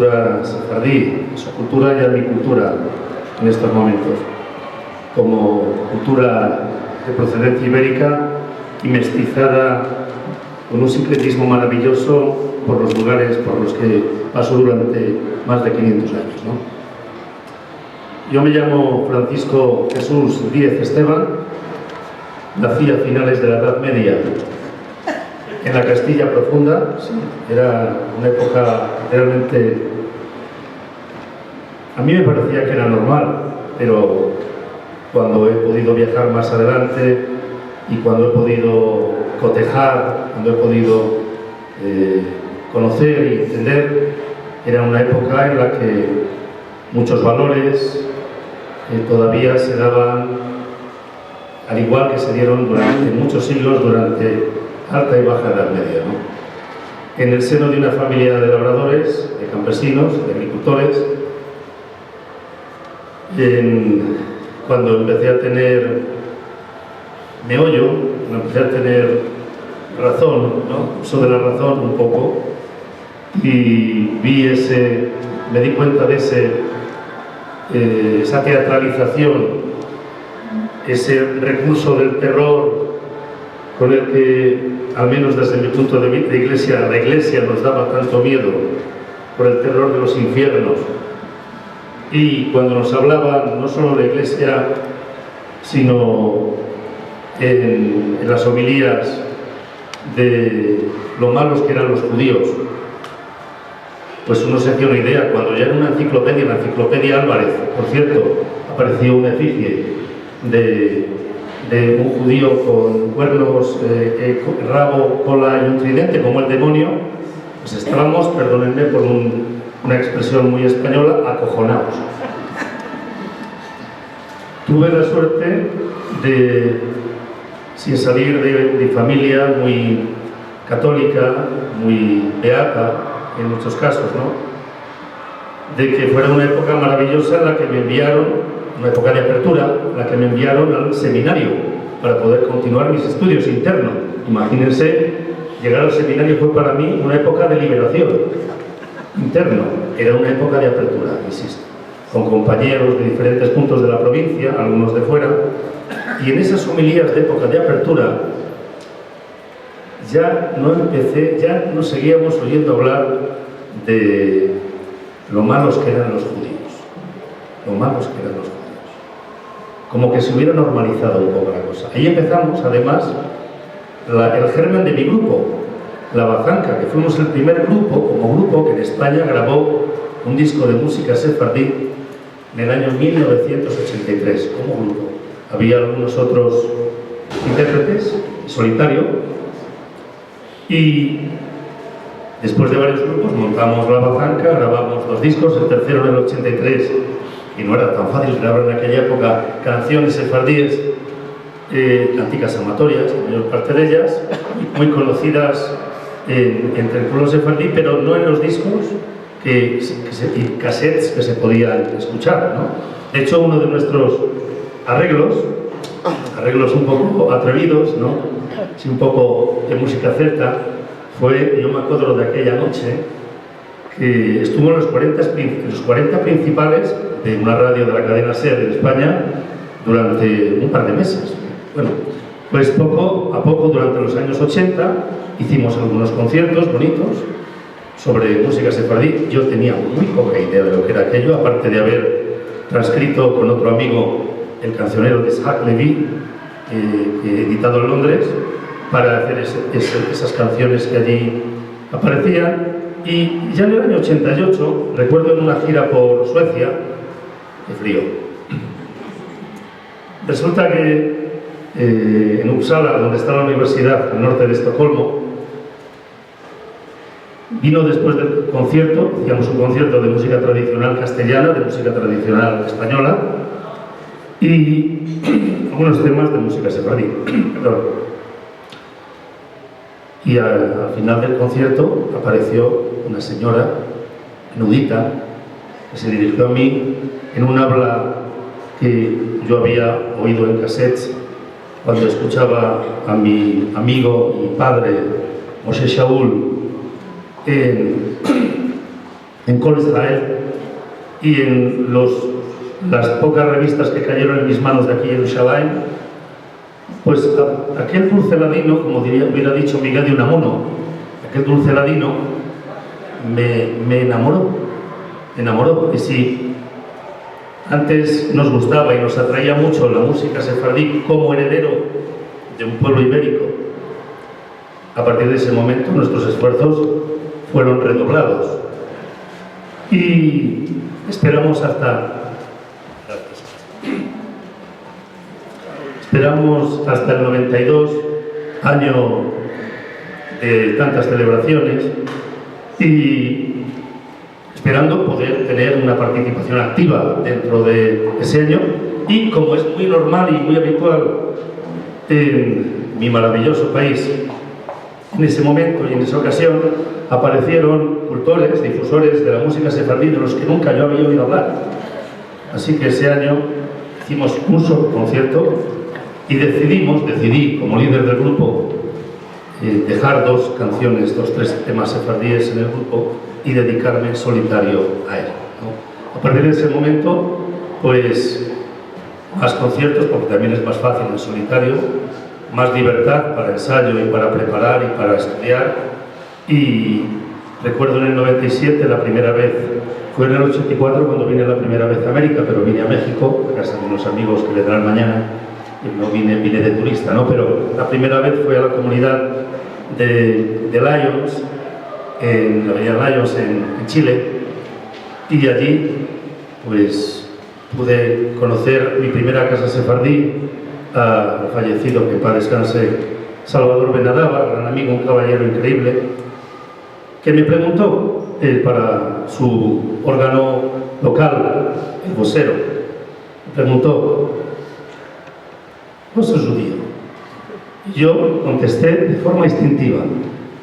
cultura sefardí, a su cultura y a mi cultura en estos momentos, como cultura de procedencia ibérica y mestizada con un sincretismo maravilloso por los lugares por los que paso durante más de 500 años, ¿no? Yo me llamo Francisco Jesús Díez Esteban, nací a finales de la Edad Media en la Castilla Profunda. Sí, era una época realmente... A mí me parecía que era normal, pero cuando he podido viajar más adelante y cuando he podido cotejar, cuando he podido conocer y entender, era una época en la que muchos valores todavía se daban, al igual que se dieron durante muchos siglos, durante Alta y Baja Edad Media, ¿no? En el seno de una familia de labradores, de campesinos, de agricultores, cuando empecé a tener meollo, cuando empecé a tener razón, ¿no? Uso de la razón un poco, y me di cuenta de esa teatralización, ese recurso del terror con el que, al menos desde mi punto de vista, la Iglesia nos daba tanto miedo, por el terror de los infiernos. Y cuando nos hablaban, no solo la Iglesia, sino en las homilías, de lo malos que eran los judíos, pues uno se hacía una idea. Cuando ya en una enciclopedia, en la Enciclopedia Álvarez, por cierto, apareció una efigie de un judío con cuernos, rabo, cola y un tridente, como el demonio, pues estábamos, perdónenme por una expresión muy española, acojonados. Tuve la suerte de, sin salir de familia muy católica, muy beata en muchos casos, ¿no?, de que fuera una época maravillosa en la que me enviaron, una época de apertura, en la que me enviaron al seminario para poder continuar mis estudios internos. Imagínense, llegar al seminario fue para mí una época de liberación interno, era una época de apertura, insisto, con compañeros de diferentes puntos de la provincia, algunos de fuera, y en esas homilías de época de apertura ya no seguíamos oyendo hablar de lo malos que eran los judíos, como que se hubiera normalizado un poco la cosa. Ahí empezamos, además, el germen de mi grupo, La Bazanca, que fuimos el primer grupo, como grupo, que en España grabó un disco de música sefardí en el año 1983, como grupo. Había algunos otros intérpretes, solitario, y después de varios grupos montamos La Bazanca, grabamos 2 discos, el tercero en el 83, y no era tan fácil grabar en aquella época canciones sefardíes, canticas amatorias, la mayor parte de ellas, muy conocidas entre el pueblo sefardí, pero no en los discos y cassettes que se podían escuchar, ¿no? De hecho, uno de nuestros arreglos un poco atrevidos, ¿no?, sí, un poco de música celta, yo me acuerdo de aquella noche que estuvo en los 40 principales de una radio de la cadena SER en España durante un par de meses. Bueno, pues poco a poco, durante los años 80, hicimos algunos conciertos bonitos sobre música sefardí. Yo tenía muy poca idea de lo que era aquello, aparte de haber transcrito con otro amigo el cancionero de Isaac Leví, editado en Londres, para hacer esas canciones que allí aparecían. Y ya en el año 88, recuerdo en una gira por Suecia, de frío, resulta que en Uppsala, donde está la universidad, al norte de Estocolmo, vino después del concierto, hacíamos un concierto de música tradicional castellana, de música tradicional española y algunos temas de música sefardí. Y al final del concierto apareció una señora nudita que se dirigió a mí en un habla que yo había oído en cassettes cuando escuchaba a mi amigo y padre Moshe Shaul en Kol Israel, y en las pocas revistas que cayeron en mis manos de aquí en Jerusalén, pues aquel dulce ladino, como hubiera dicho Miguel de Unamuno, aquel dulce ladino me enamoró. Y si antes nos gustaba y nos atraía mucho la música sefardí como heredero de un pueblo ibérico, a partir de ese momento nuestros esfuerzos fueron redoblados. Y esperamos hasta el 92, año de tantas celebraciones, y esperando poder tener una participación activa dentro de ese año. Y como es muy normal y muy habitual en mi maravilloso país, en ese momento y en esa ocasión aparecieron cultores, difusores de la música sefardí de los que nunca yo había oído hablar. Así que ese año hicimos un solo concierto y decidí como líder del grupo dejar dos tres temas sefardíes en el grupo y dedicarme en solitario a él, ¿no? A partir de ese momento, pues más conciertos, porque también es más fácil en solitario, más libertad para ensayo y para preparar y para estudiar. Y recuerdo en el 97 la primera vez, fue en el 84 cuando vine la primera vez a América, pero vine a México, a casa de unos amigos que vendrán mañana, y no vine de turista, ¿no? Pero la primera vez fue a la comunidad de Lions, en la Avenida Lions en Chile, y allí pues pude conocer mi primera casa sefardí, al fallecido, que en paz descanse, Salvador Benadaba, gran amigo, un caballero increíble, que me preguntó para su órgano local, el vocero, me preguntó: ¿no sos judío? Y yo contesté de forma instintiva: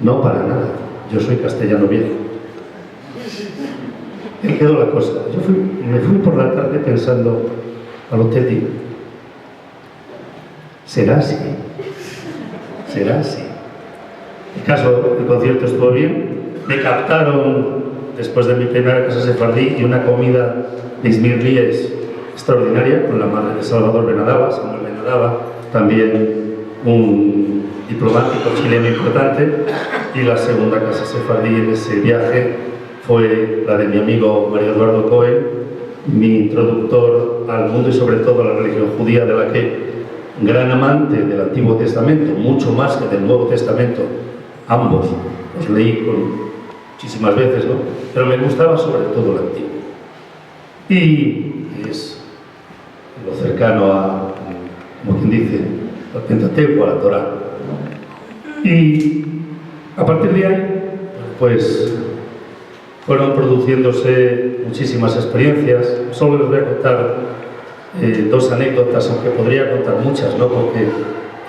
no, para nada, yo soy castellano viejo. Y quedó la cosa. Me fui por la tarde pensando al hotel, digo, ¿será así? ¿Será así? El caso, el concierto estuvo bien, me captaron después de mi primera casa sefardí y una comida de ismirlíes extraordinaria con la madre de Salvador Benadaba, Samuel Benadaba, también un diplomático chileno importante. Y la segunda casa sefardí en ese viaje fue la de mi amigo Mario Eduardo Cohen, mi introductor al mundo y sobre todo a la religión judía, de la que, gran amante del Antiguo Testamento, mucho más que del Nuevo Testamento, ambos los leí muchísimas veces, ¿no? Pero me gustaba sobre todo el Antiguo. Y es lo cercano a, como quien dice, al Pentateuco, a la Torá. Y a partir de ahí, pues fueron produciéndose muchísimas experiencias. Solo les voy a contar dos anécdotas, aunque podría contar muchas, ¿no? Porque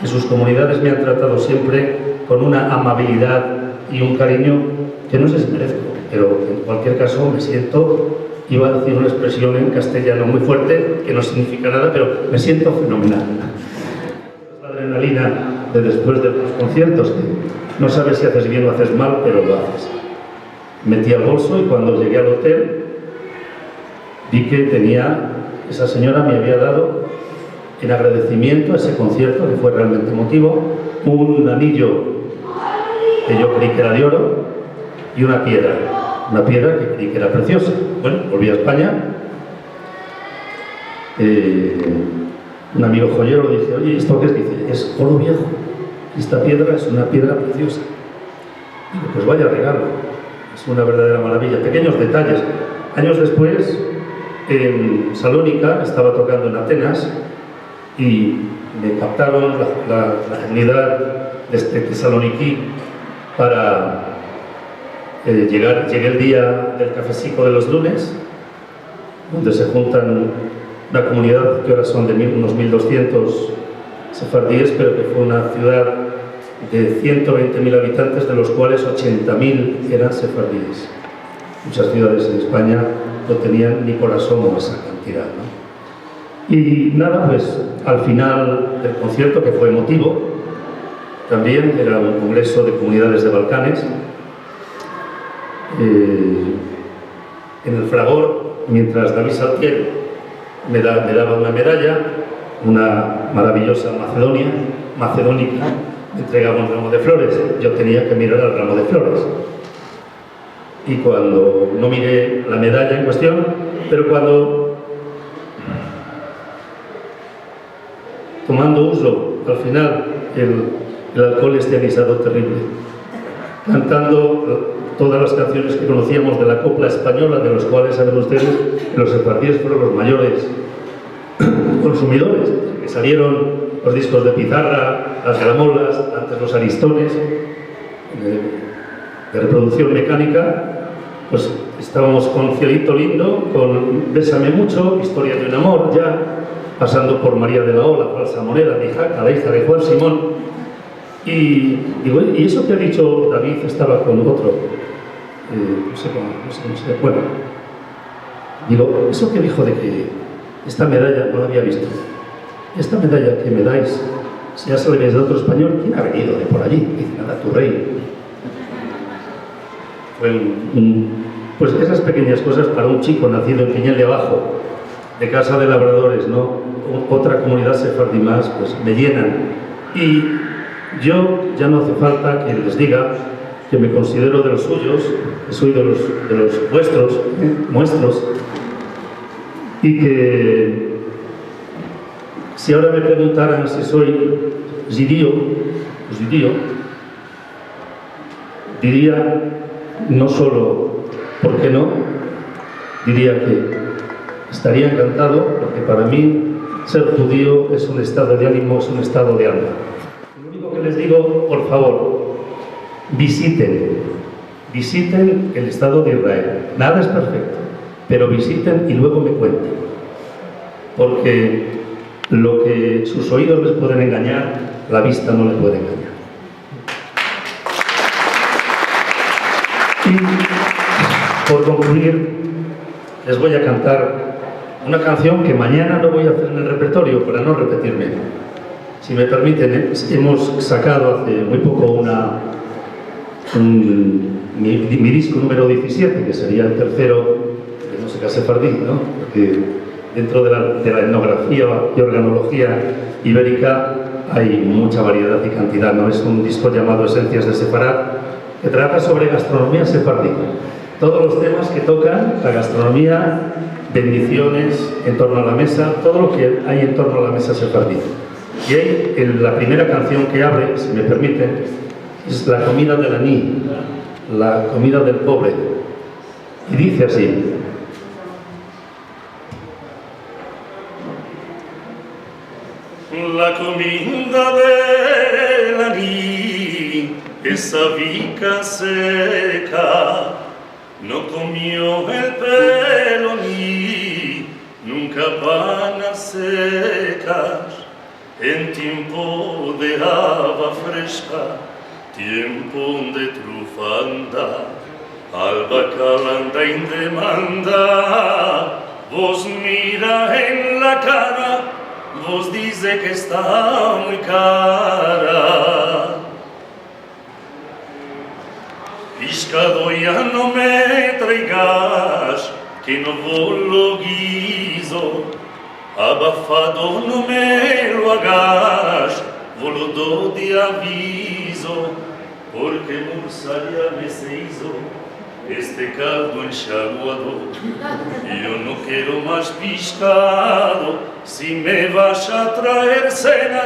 en sus comunidades me han tratado siempre con una amabilidad y un cariño que no sé si merezco, pero en cualquier caso me siento, iba a decir una expresión en castellano muy fuerte que no significa nada, pero me siento fenomenal. La adrenalina de después de los conciertos, que no sabes si haces bien o haces mal, pero lo haces. Metí al bolso y cuando llegué al hotel vi que tenía, esa señora me había dado en agradecimiento a ese concierto, que fue realmente emotivo, un anillo que yo creí que era de oro y una piedra que creí que era preciosa. Bueno, volví a España, un amigo joyero le dije: oye, ¿esto qué es? Dice: es oro viejo, esta piedra es una piedra preciosa. Digo: pues vaya regalo, es una verdadera maravilla. Pequeños detalles. Años después, en Salónica, estaba tocando en Atenas y me captaron la comunidad de Tesaloniquí para llegué el día del cafecico de los lunes, donde se juntan una comunidad que ahora son de unos 1200 sefardíes, pero que fue una ciudad de 120.000 habitantes, de los cuales 80.000 eran sefardíes. Muchas ciudades en España no tenían ni por asomo esa cantidad, ¿no? Y nada, pues al final del concierto, que fue emotivo, también era un congreso de comunidades de Balcanes, en el fragor, mientras David Saltiel me daba una medalla, una maravillosa macedónica, me entregaba un ramo de flores. Yo tenía que mirar al ramo de flores. Y cuando no miré la medalla en cuestión, pero cuando, tomando uso, al final, el alcohol este anisado terrible, cantando todas las canciones que conocíamos de la copla española, de los cuales saben ustedes que los sefardíes fueron los mayores consumidores, que salieron los discos de pizarra, las gramolas, antes los aristones, de reproducción mecánica. Pues estábamos con Cielito Lindo, con Bésame Mucho, Historia de un Amor, ya pasando por María de la O, la falsa moneda de Jaca, la hija de Juan Simón. Y digo, ¿y eso que ha dicho David estaba con otro? No sé cómo se... Bueno, digo, eso que dijo de que esta medalla no la había visto. Esta medalla que me dais, si ya se le de otro español, ¿quién ha venido de por allí? Dice, nada, tu rey. Pues esas pequeñas cosas para un chico nacido en Piñel de Abajo, de casa de labradores, ¿no? Otra comunidad sefardí más, pues me llenan. Y yo ya no hace falta que les diga que me considero de los suyos, que soy de los vuestros, nuestros, y que si ahora me preguntaran si soy judío, diría no solo ¿por qué no? Diría que estaría encantado, porque para mí ser judío es un estado de ánimo, es un estado de alma. Lo único que les digo, por favor, visiten el Estado de Israel. Nada es perfecto, pero visiten y luego me cuenten. Porque lo que sus oídos les pueden engañar, la vista no les puede engañar. Y por concluir, les voy a cantar una canción que mañana no voy a hacer en el repertorio para no repetirme. Si me permiten, hemos sacado hace muy poco mi disco número 17, que sería el tercero de música sefardí, ¿no? Porque dentro de la etnografía y organología ibérica hay mucha variedad y cantidad, ¿no? Es un disco llamado Esencias de Sefarad, que trata sobre gastronomía sefardí. Todos los temas que tocan la gastronomía, bendiciones en torno a la mesa, todo lo que hay en torno a la mesa sefardí. Y ahí, la primera canción que abre, si me permiten, es la comida del aní, la comida del pobre. Y dice así: la comida del aní, esa bica seca, no comió el peloní, nunca van a secar, en tiempo de haba fresca, tiempo de trufanda, alba calanda en demanda, vos mira en la cara, vos dice que está muy cara. Pescado ya no me traigas, que no lo guiso, abafado no me lo hagas, lo doy de aviso, porque Murcia me se hizo este caldo enxaguado. Yo no quiero más pescado, si me vas a traer cena,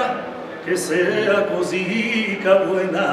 que sea cosica buena.